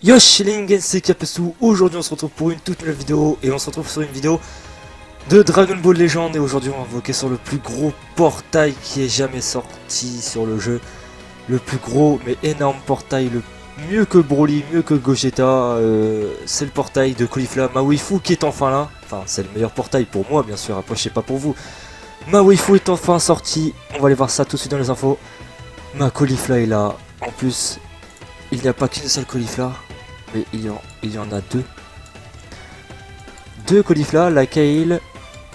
Yo Shilling, c'est Kapesu. Aujourd'hui on se retrouve pour une toute nouvelle vidéo et on se retrouve sur une vidéo de Dragon Ball Legend. Et aujourd'hui on va invoquer sur le plus gros portail qui est jamais sorti sur le jeu. Le plus gros mais énorme portail, le mieux que Broly, mieux que Gogeta. C'est le portail de Caulifla, ma waifu qui est enfin là. Enfin c'est le meilleur portail pour moi bien sûr, après je sais pas pour vous. Ma waifu est enfin sortie, on va aller voir ça tout de suite dans les infos. Ma Caulifla est là, en plus il n'y a pas qu'une seule Caulifla. Mais il y en a deux. Deux Caulifla, la Kale,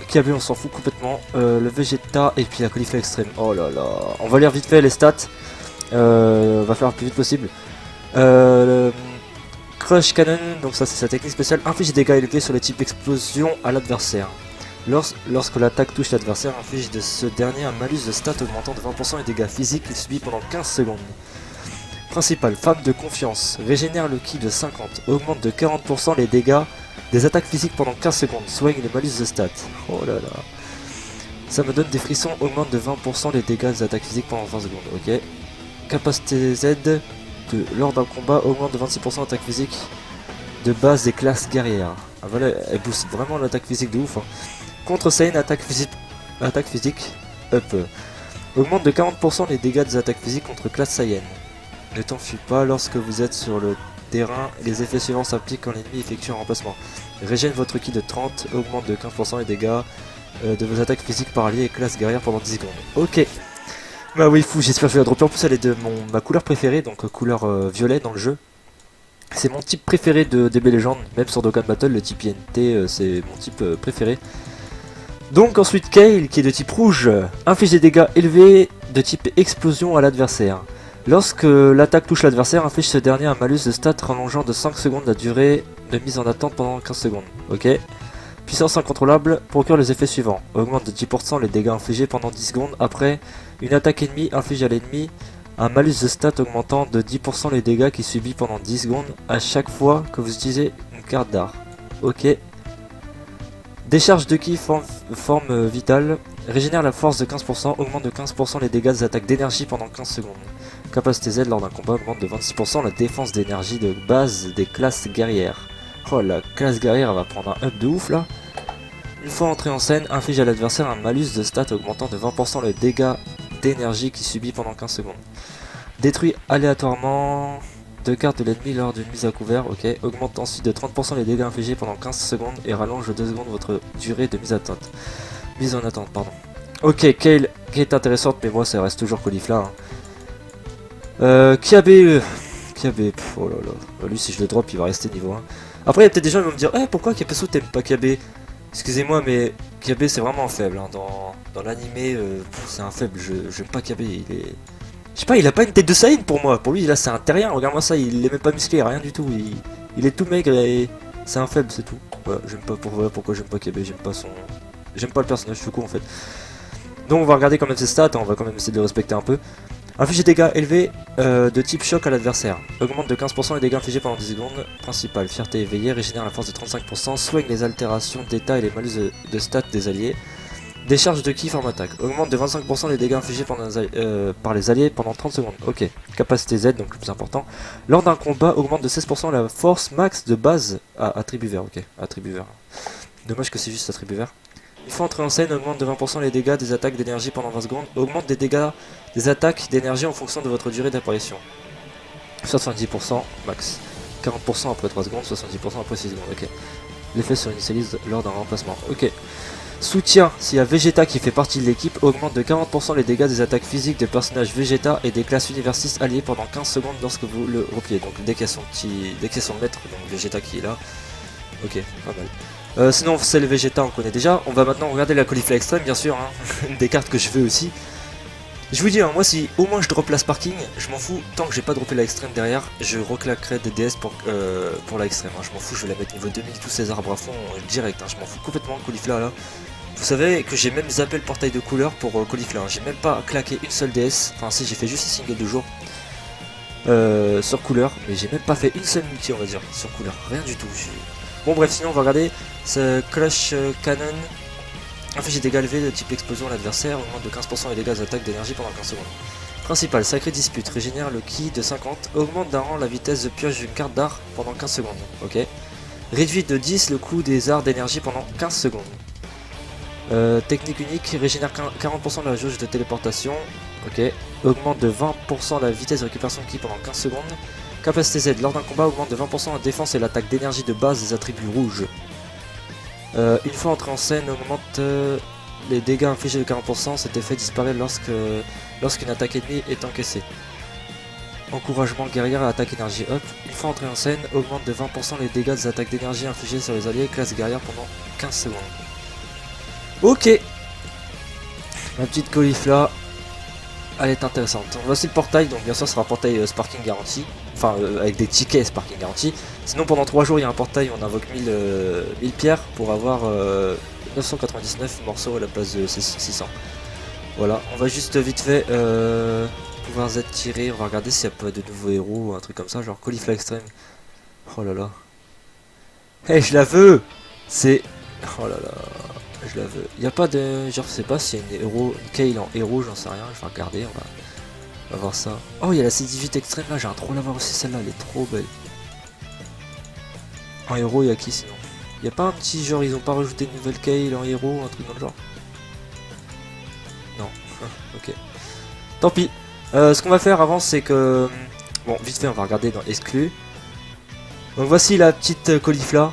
Kiabe on s'en fout complètement, le Vegeta et puis la Caulifla extrême. Oh là là, on va lire vite fait les stats, on va faire le plus vite possible. Le Crush Cannon, donc ça c'est sa technique spéciale, inflige des dégâts élevés sur le type d'explosion à l'adversaire. Lorsque l'attaque touche l'adversaire, inflige de ce dernier un malus de stats augmentant de 20% les dégâts physiques qu'il subit pendant 15 secondes. Principal, femme de confiance, régénère le ki de 50, augmente de 40% les dégâts des attaques physiques pendant 15 secondes, soigne les malus de stats. Oh là là. Ça me donne des frissons, augmente de 20% les dégâts des attaques physiques pendant 20 secondes, ok. Capacité Z, lors d'un combat, augmente de 26% l'attaque physique de base des classes guerrières. Ah voilà, elle booste vraiment l'attaque physique de ouf. Hein. Contre Saiyan, attaque physique, up. Augmente de 40% les dégâts des attaques physiques contre classe Saiyan. Ne t'enfuis pas lorsque vous êtes sur le terrain, les effets suivants s'appliquent quand l'ennemi effectue un remplacement. Régène votre ki de 30, augmente de 15% les dégâts de vos attaques physiques par alliés et classe guerrière pendant 10 secondes. Ok. Bah oui, fou, j'espère que je vais la dropper. En plus, elle est de ma couleur préférée, donc couleur violet dans le jeu. C'est mon type préféré de DB Legend, même sur Dokkan Battle, le type INT, c'est mon type préféré. Donc ensuite, Kale, qui est de type rouge, inflige des dégâts élevés de type explosion à l'adversaire. Lorsque l'attaque touche l'adversaire, inflige ce dernier un malus de stats rallongeant de 5 secondes la durée de mise en attente pendant 15 secondes. Ok. Puissance incontrôlable procure les effets suivants. Augmente de 10% les dégâts infligés pendant 10 secondes après une attaque ennemie, inflige à l'ennemi un malus de stats augmentant de 10% les dégâts qu'il subit pendant 10 secondes à chaque fois que vous utilisez une carte d'art. Ok. Décharge de ki forme vitale. Régénère la force de 15%, augmente de 15% les dégâts des attaques d'énergie pendant 15 secondes. Capacité Z lors d'un combat augmente de 26% la défense d'énergie de base des classes guerrières. Oh la classe guerrière elle va prendre un up de ouf là. Une fois entrée en scène, inflige à l'adversaire un malus de stats augmentant de 20% les dégâts d'énergie qu'il subit pendant 15 secondes. Détruit aléatoirement 2 cartes de l'ennemi lors d'une mise à couvert, ok. Augmente ensuite de 30% les dégâts infligés pendant 15 secondes et rallonge de 2 secondes votre durée de mise en attente, pardon. Ok, Kale qui est intéressante, mais moi ça reste toujours Caulifla. Hein. Kiabe, oh là là, lui si je le drop il va rester niveau 1. Après il y a peut-être des gens qui vont me dire pourquoi Kapesu t'aimes pas Kiabe? Excusez-moi mais Kiabe c'est vraiment un faible, hein. Dans l'animé c'est un faible, j'aime pas Kiabe, il est... Je sais pas, il a pas une tête de Saiyan pour moi, pour lui là c'est un terrien, regarde-moi ça, il est même pas musclé, rien du tout, il est tout maigre et c'est un faible c'est tout. Voilà, j'aime pas, pourquoi j'aime pas Kiabe, j'aime pas le personnage tout court en fait. Donc on va regarder quand même ses stats, hein, on va quand même essayer de le respecter un peu. Inflige des dégâts élevés de type choc à l'adversaire. Augmente de 15% les dégâts infligés pendant 10 secondes. Principal, fierté éveillée, régénère la force de 35%, soigne les altérations d'état et les malus de stats des alliés. Décharge de ki forme attaque. Augmente de 25% les dégâts infligés par les alliés pendant 30 secondes. Ok. Capacité Z, donc le plus important. Lors d'un combat, augmente de 16% la force max de base à attribut vert. Ok, attribut vert. Dommage que c'est juste attribut vert. Une fois entrée en scène, augmente de 20% les dégâts des attaques d'énergie pendant 20 secondes. Augmente des dégâts des attaques d'énergie en fonction de votre durée d'apparition. 70% max. 40% après 3 secondes, 70% après 6 secondes. Ok. L'effet se initialise lors d'un remplacement. Ok. Soutien, s'il y a Vegeta qui fait partie de l'équipe, augmente de 40% les dégâts des attaques physiques des personnages Vegeta et des classes universistes alliées pendant 15 secondes lorsque vous le repliez. Donc dès qu'il y a son maître, donc Vegeta qui est là. Ok, pas mal. Sinon c'est le Vegeta, on connaît déjà. On va maintenant regarder la Caulifla extrême bien sûr, hein. Une des cartes que je veux aussi. Je vous dis, hein, moi si au moins je drop la Sparking, je m'en fous, tant que j'ai pas droppé la extrême derrière, je reclaquerai des DS pour la extrême, hein. Je m'en fous, je vais la mettre niveau 2000, tous ces arbres à fond direct, hein. Je m'en fous complètement de Caulifla là. Vous savez que j'ai même zappé le portail de couleur pour Caulifla, hein. J'ai même pas claqué une seule DS, enfin si j'ai fait juste un single de jour sur couleur, mais j'ai même pas fait une seule multi on va dire, sur couleur, rien du tout. Bon bref, sinon on va regarder ce Crush Cannon. Inflige des dégâts élevés de type explosion à l'adversaire, augmente de 15% les dégâts d'attaque d'énergie pendant 15 secondes. Principal, Sacré Dispute, régénère le ki de 50, augmente d'un rang la vitesse de pioche d'une carte d'art pendant 15 secondes. Ok. Réduit de 10 le coût des arts d'énergie pendant 15 secondes. Technique unique, régénère 40% de la jauge de téléportation. Ok. Augmente de 20% la vitesse de récupération de ki pendant 15 secondes. Capacité Z, lors d'un combat, augmente de 20% la défense et l'attaque d'énergie de base des attributs rouges. Une fois entré en scène, augmente les dégâts infligés de 40%. Cet effet disparaît lorsqu'une attaque ennemie est encaissée. Encouragement guerrière à l'attaque énergie up. Une fois entré en scène, augmente de 20% les dégâts des attaques d'énergie infligées sur les alliés classe guerrière pendant 15 secondes. Ok. Ma petite caulifla, elle est intéressante. Voici le portail, donc bien sûr ce sera un portail Sparking garanti. Enfin avec des tickets Sparking garanti. Sinon pendant 3 jours il y a un portail où on invoque 1000 pierres pour avoir 999 morceaux à la place de 600. Voilà, on va juste vite fait pouvoir Z tirer, on va regarder s'il n'y a pas de nouveaux héros ou un truc comme ça, genre Caulifla Extreme. Oh là là. Hey, je la veux. C'est... Oh là là, je la veux. Il n'y a pas de... Genre, je sais pas s'il y a une héros, une Kale en héros, j'en sais rien, je vais regarder, on va voir ça. Oh, il y a la C18 Extreme là, j'ai un trop l'avoir aussi, celle-là, elle est trop belle. En héros, il y a qui sinon? Il n'y a pas un petit genre, ils ont pas rajouté une nouvelle Kale en héros, un truc dans le genre? Non, ok. Tant pis. Ce qu'on va faire avant, c'est que... Bon, vite fait, on va regarder dans Exclu. Donc voici la petite caulifla.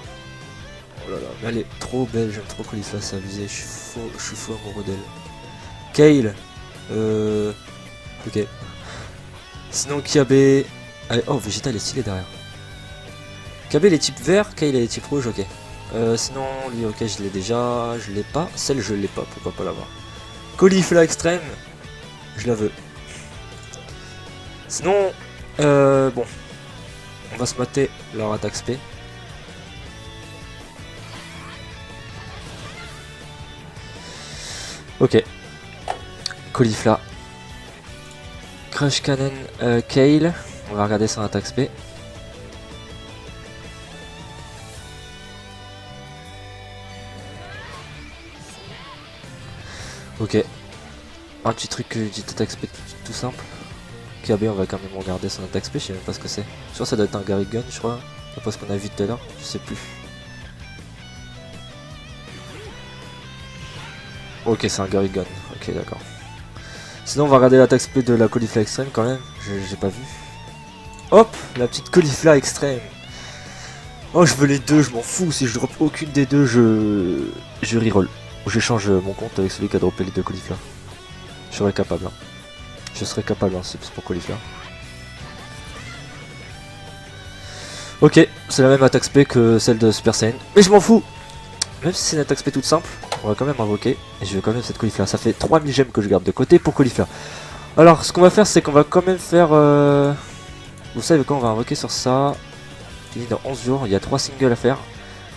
Oh là là, mais elle est trop belle, j'aime trop caulifla, c'est abusé, je suis fou amoureux d'elle. Kale. Ok. Sinon, Kiabe... Allez, oh, Vegeta, il est stylé derrière. Kiabe, il est type vert, Kale, il est type rouge, ok. Sinon, lui, ok, je l'ai déjà, je l'ai pas. Celle, je l'ai pas, pourquoi pas l'avoir. Caulifla extrême, je la veux. Sinon, bon, on va se mater leur attaque spé. Ok. Caulifla. Crush Cannon Kale. On va regarder son attaque spé. Ok. Un petit truc d'attaque spé tout simple. KB, on va quand même regarder son attaque spé, je sais même pas ce que c'est. Je crois que ça doit être un Garrigan, je crois. D'après ce qu'on a vu tout à l'heure, je sais plus. Ok, c'est un Garrigan, ok d'accord. Sinon on va regarder l'attaque spé de la Caulifla extrême quand même, j'ai pas vu. Hop, la petite Caulifla extrême. Oh, je veux les deux, je m'en fous, si je drop aucune des deux, je reroll. Ou j'échange mon compte avec celui qui a droppé les deux Caulifla. Je serais capable, hein. Je serais capable, hein, c'est pour Caulifla. Ok, c'est la même attaque spé que celle de Super Saiyan, mais je m'en fous. Même si c'est une attaque spé toute simple, on va quand même invoquer. Et je veux quand même cette Caulifla. Ça fait 3000 gemmes que je garde de côté pour Caulifla. Alors, ce qu'on va faire, c'est qu'on va quand même faire... Vous savez quand on va invoquer sur ça. Il est dans 11 jours, il y a 3 singles à faire.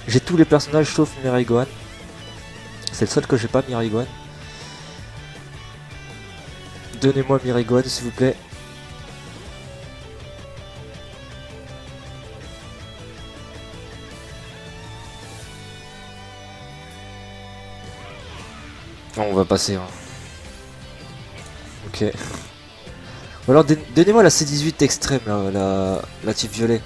J'ai tous les personnages sauf Mirai Gohan. C'est le seul que j'ai pas, Mirai Gohan. Donnez-moi Mirai Gohan, s'il vous plaît. Non, on va passer. Hein. Ok. Ou alors donnez-moi la C18 extrême, la type violet.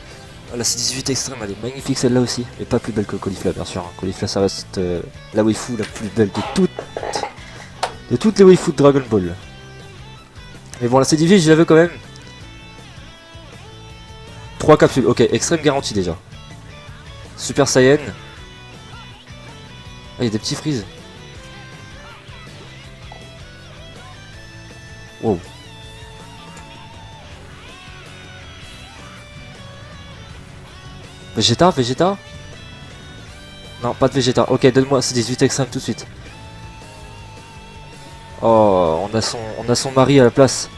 La C18 extrême, elle est magnifique celle-là aussi. Mais pas plus belle que Caulifla, bien sûr. Hein. Caulifla, ça reste la waifu la plus belle de toutes les waifus de Dragon Ball. Mais bon, la C18, je la veux quand même. 3 capsules, ok, extrême garantie déjà. Super Saiyan. Ah, il y a des petits freeze. Wow. Vegeta, Vegeta? Non, pas de Vegeta. Ok, donne-moi C18 extrême tout de suite. Oh, on a son mari à la place.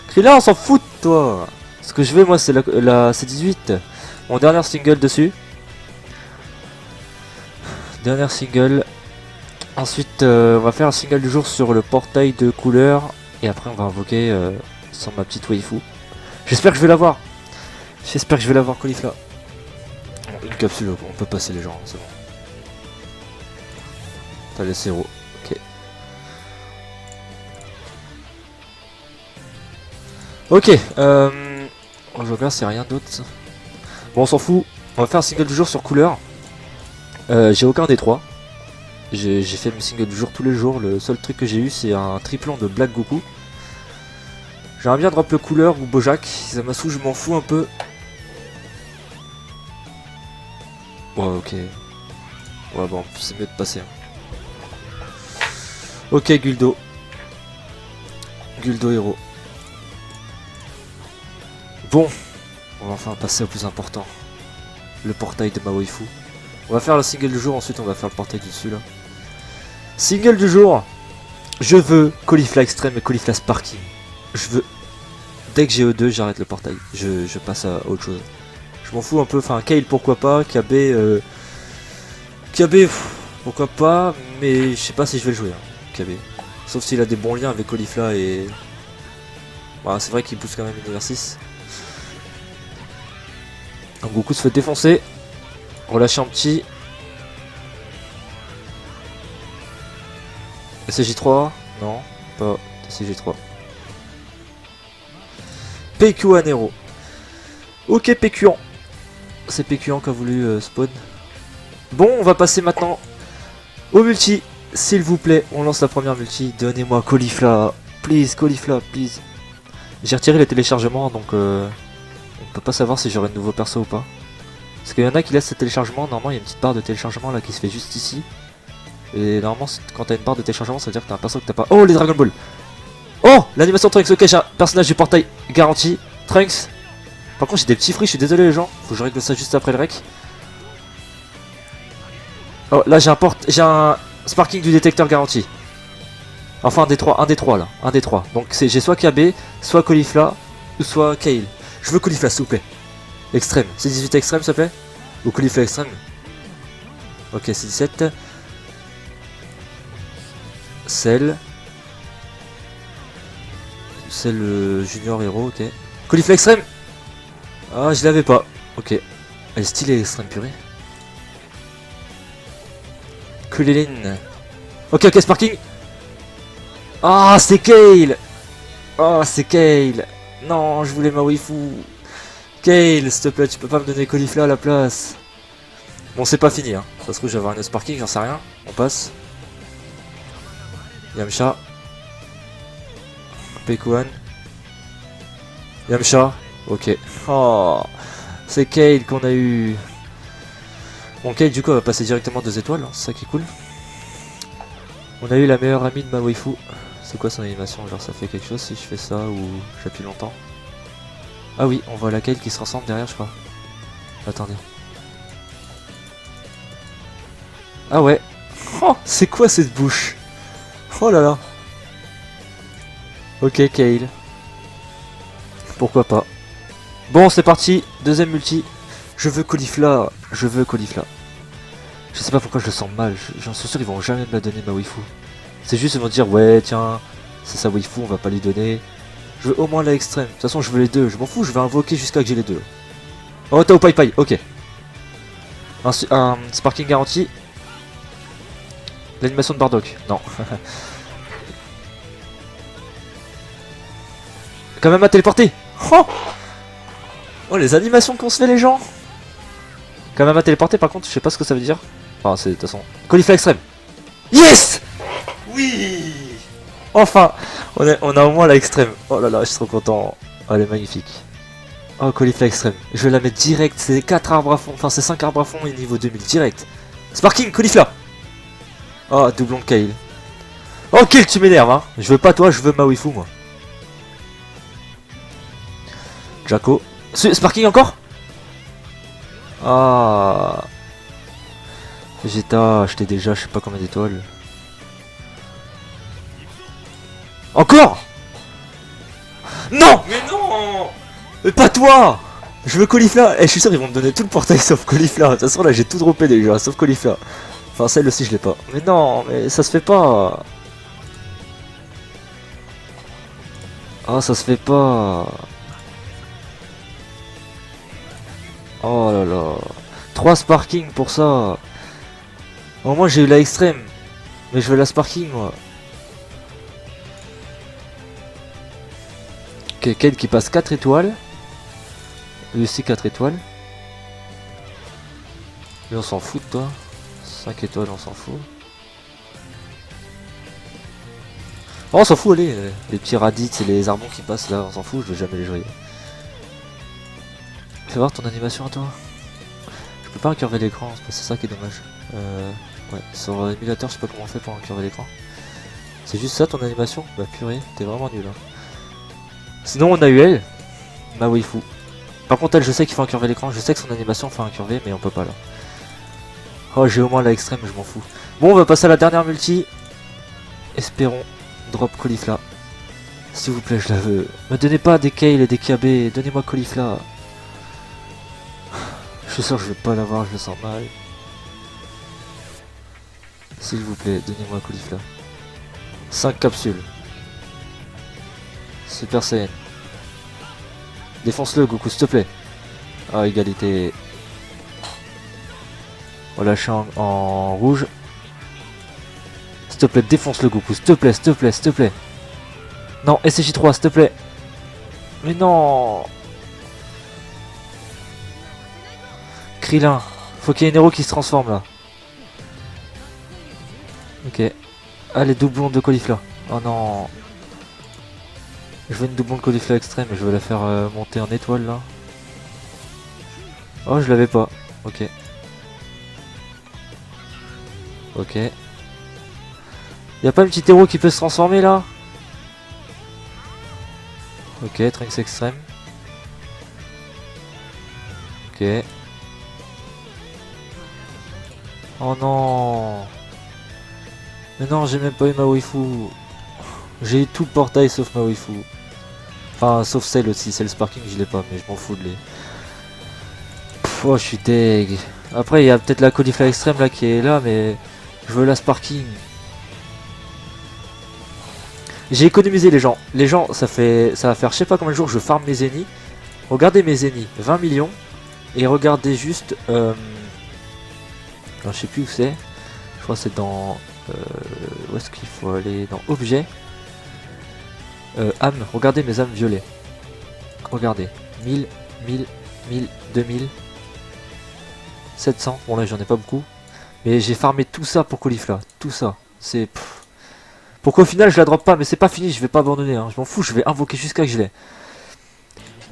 Krillin, on s'en fout de toi. Ce que je veux, moi, c'est la C18. Mon dernier single dessus. Dernière single. Ensuite, on va faire un single du jour sur le portail de couleur. Et après, on va invoquer sur ma petite waifu. J'espère que je vais l'avoir. J'espère que je vais l'avoir, Caulifla. Bon, une capsule, on peut passer les gens, c'est bon. T'as les 0. Ok. Ok, je regarde s'il n'y a rien d'autre. Bon, on s'en fout. On va faire un single du jour sur couleur. J'ai aucun des trois. J'ai fait mes singles du jour tous les jours. Le seul truc que j'ai eu, c'est un triplon de Black Goku. J'aimerais bien drop le couleur ou Bojack. Ça m'a saoulé, je m'en fous un peu. Ouais, ok. Ouais, bon, c'est mieux de passer. Hein. Ok, Guldo. Guldo héros. Bon, on va enfin passer au plus important. Le portail de ma waifu. On va faire le single du jour, ensuite on va faire le portail du dessus là. Single du jour. Je veux Caulifla Extreme et Caulifla Sparking. Je veux... Dès que j'ai E2, j'arrête le portail. Je passe à autre chose. Je m'en fous un peu, enfin Kale pourquoi pas, KB... KB, pourquoi pas, mais je sais pas si je vais le jouer, hein, KB. Sauf s'il a des bons liens avec Caulifla et... Voilà, c'est vrai qu'il pousse quand même Univers 6. Donc Goku se fait défoncer. Relâcher un petit. SCJ3. Non, pas SCJ3. PQ Nero. Ok PQan. C'est PQan qui a voulu spawn. Bon, on va passer maintenant au multi. S'il vous plaît, on lance la première multi. Donnez-moi Caulifla. Please, Caulifla, please. J'ai retiré les téléchargements, donc on peut pas savoir si j'aurai de nouveaux persos ou pas. Parce qu'il y en a qui laissent ce téléchargement, normalement il y a une petite barre de téléchargement là qui se fait juste ici. Et normalement quand t'as une barre de téléchargement ça veut dire que t'as un perso que t'as pas. Oh les Dragon Ball. Oh l'animation Trunks, ok j'ai un personnage du portail garanti. Trunks. Par contre j'ai des petits fruits, je suis désolé les gens. Faut que je règle ça juste après le rec. Oh là j'ai un sparking du détecteur garanti. Enfin un des trois là. Un des trois. Donc j'ai soit KB, soit Caulifla, ou soit Kale. Je veux Caulifla s'il vous plaît. Extrême, c'est 18 extrême s'il te plaît. Ou Caulifla extrême. Ok c'est 17. Cell junior héros, ok. Caulifla extrême. Ah je l'avais pas. Ok. Elle est stylée extrême purée. Kuliline. Ok ok sparking. Ah c'est Kale. Ah c'est Kale. Non je voulais ma waifu. Kale s'il te plaît tu peux pas me donner Caulifla à la place. Bon c'est pas fini hein. Ça se trouve j'avais un sparking, j'en sais rien. On passe. Yamcha. Pekuan. Yamcha. Ok. Oh, c'est Kale qu'on a eu. Bon, Kale du coup va passer directement 2 étoiles, hein, c'est ça qui est cool. On a eu la meilleure amie de ma waifu. C'est quoi son animation? Genre ça fait quelque chose si je fais ça ou j'appuie longtemps? Ah oui, on voit la Kale qui se ressemble derrière je crois. Attendez. Ah ouais. Oh, c'est quoi cette bouche? Oh là là. Ok Kale. Pourquoi pas. Bon c'est parti, deuxième multi. Je veux Caulifla. Je veux Caulifla. Je sais pas pourquoi je le sens mal. J'en suis sûr ils vont jamais me la donner ma waifu. C'est juste ils vont dire ouais tiens, c'est sa waifu, on va pas lui donner. Je veux au moins la extrême. De toute façon je veux les deux. Je m'en fous, je vais invoquer jusqu'à que j'ai les deux. Oh Tao Pai Pai, ok. Un sparking garanti. L'animation de Bardock, non. Quand même à téléporter. Oh, oh les animations qu'on se fait les gens. Quand même à téléporter par contre je sais pas ce que ça veut dire. Enfin c'est de toute façon. Caulifla extrême. Yes. Oui. Enfin on a au moins la extrême. Oh là là je suis trop content. Oh elle est magnifique. Oh Caulifla extrême. Je vais la mettre direct. C'est 4 arbres à fond. Enfin c'est 5 arbres à fond et niveau 2000 direct. Sparking Caulifla. Oh doublon de Kale. Oh Kale tu m'énerves hein. Je veux pas toi je veux ma waifu moi. Jaco. Sparking encore. Ah. Vegeta, acheté déjà je sais pas combien d'étoiles. Encore. Non. Mais non. Mais pas toi. Je veux Caulifla. Eh je suis sûr ils vont me donner tout le portail sauf Caulifla. De toute façon là j'ai tout droppé déjà sauf Caulifla. Enfin celle aussi je l'ai pas. Mais non mais ça se fait pas. Ah ça se fait pas. Oh là là. 3 sparking pour ça. Au moins j'ai eu la extrême. Mais je veux la sparking moi. Ok, Kane qui passe 4 étoiles. Lui aussi 4 étoiles. Lui on s'en fout de toi. 5 étoiles, on s'en fout. Oh, on s'en fout, allez. Les petits raditz et les arbons qui passent là, on s'en fout, je vais jamais les jouer. Fais voir ton animation à toi. Je peux pas incurver l'écran, c'est ça qui est dommage. Ouais, sur l'émulateur, je sais pas comment on fait pour incurver l'écran. C'est juste ça ton animation? Bah purée, t'es vraiment nul. Hein. Sinon on a eu elle, ma waifu. Par contre elle, je sais qu'il faut incurver l'écran, je sais que son animation fait incurver, mais on peut pas là. Oh, j'ai au moins la extrême, je m'en fous. Bon, on va passer à la dernière multi. Espérons drop Caulifla. S'il vous plaît, je la veux. Me donnez pas des Kale et des KB, donnez-moi Caulifla. Je suis sûr que je vais pas l'avoir, je le sens mal. S'il vous plaît, donnez-moi Caulifla. 5 capsules. Super Saiyan. Défonce-le, Goku, s'il te plaît. Ah, égalité. On lâche en rouge. S'il te plaît, défonce-le, Goku, s'il te plaît, s'il te plaît, s'il te plaît. Non, SCJ3, s'il te plaît. Mais non. Krillin. Faut qu'il y ait un héros qui se transforme là. Ok. Allez, doublon de Caulifla. Oh non. Je veux une doublon de Caulifla extrême et je vais la faire monter en étoile là. Oh, je l'avais pas. Ok. Ok. Y'a pas un petit héros qui peut se transformer là? Ok, Trunks extrême. Ok. Oh non. Mais non, j'ai même pas eu ma waifu. J'ai eu tout le portail sauf ma waifu. Enfin, sauf celle aussi, celle Sparking, je l'ai pas, mais je m'en fous de les. Oh, je suis deg. Après, il y a peut-être la Caulifla extrême là qui est là, mais je veux la Sparking. J'ai économisé les gens. Les gens, ça va faire je sais pas combien de jours je farm mes zéniths. Regardez mes zéniths, 20 millions. Et regardez juste. Alors, je sais plus où c'est. Je crois que c'est dans. Où est-ce qu'il faut aller? Dans objet. Âme, regardez mes âmes violets. Regardez. 1000, 1000, 1000, 2000. 700. Bon là j'en ai pas beaucoup. Mais j'ai farmé tout ça pour Caulifla. Tout ça. C'est. Pourquoi au final je la drop pas? Mais c'est pas fini, je vais pas abandonner. Hein. Je m'en fous, je vais invoquer jusqu'à que je l'ai.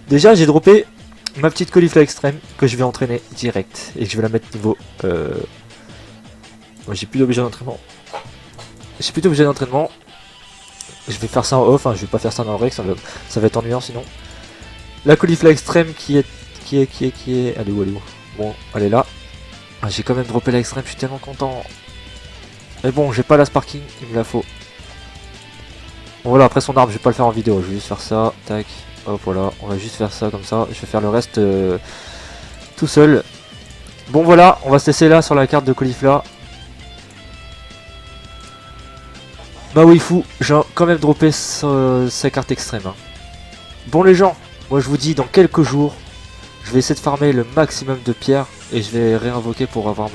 Déjà j'ai droppé ma petite Caulifla extrême que je vais entraîner direct. Et que je vais la mettre niveau. Moi j'ai plus d'objet d'entraînement. J'ai plus d'objet d'entraînement. Je vais faire ça en off, hein. Je vais pas faire ça en rec, ça va être ennuyant sinon. La Caulifla extrême qui est. Elle est où, elle est où? Bon, elle est là. Ah, j'ai quand même droppé la extrême, je suis tellement content. Mais bon, j'ai pas la Sparking, il me la faut. Bon voilà, après son arbre, je vais pas le faire en vidéo, je vais juste faire ça, tac, hop voilà, on va juste faire ça comme ça, je vais faire le reste tout seul. Bon voilà, on va se laisser là sur la carte de Caulifla. Ma waifu, j'ai quand même droppé sa carte extrême. Hein. Bon les gens, moi je vous dis dans quelques jours, je vais essayer de farmer le maximum de pierres et je vais réinvoquer pour avoir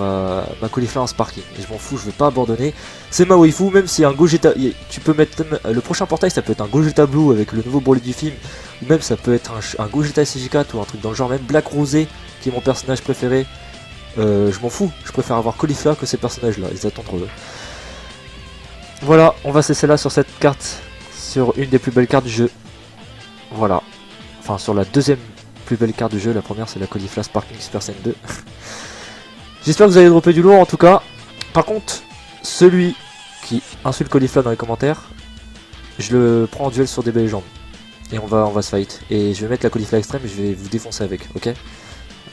ma Caulifla en Sparking. Et je m'en fous, je vais pas abandonner. C'est ma waifu, même si un Gogeta, tu peux mettre le prochain portail, ça peut être un Gogeta Blue avec le nouveau Broly du film, ou même ça peut être un Gogeta SCJ4 ou un truc dans le genre, même Black Rosé qui est mon personnage préféré. Je m'en fous, je préfère avoir Caulifla que ces personnages là, ils attendent eux. Voilà, on va cesser là sur cette carte, sur une des plus belles cartes du jeu. Voilà, enfin sur la deuxième plus belle carte du jeu, la première c'est la Caulifla Sparking Super Saiyan 2. J'espère que vous avez droppé du lourd en tout cas. Par contre, celui qui insulte Caulifla dans les commentaires, je le prends en duel sur DB Legends. Et on va se fight. Et je vais mettre la Caulifla extrême et je vais vous défoncer avec, ok?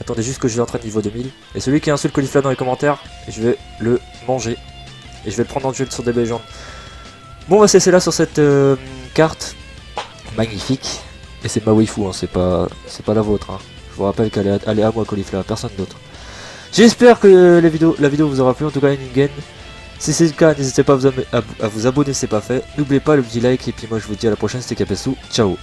Attendez juste que je l'entraîne niveau 2000. Et celui qui insulte Caulifla dans les commentaires, je vais le manger. Et je vais le prendre en duel sur DB Legends. Bon, on va se laisser là sur cette carte. Magnifique. Et c'est ma waifu, hein, c'est pas la vôtre. Hein. Je vous rappelle qu'elle est à moi Caulifla, personne d'autre. J'espère que la vidéo vous aura plu, en tout cas Ningen. Si c'est le cas, n'hésitez pas à vous abonner si c'est pas fait. N'oubliez pas le petit like et puis moi je vous dis à la prochaine, c'était Capessou. Ciao.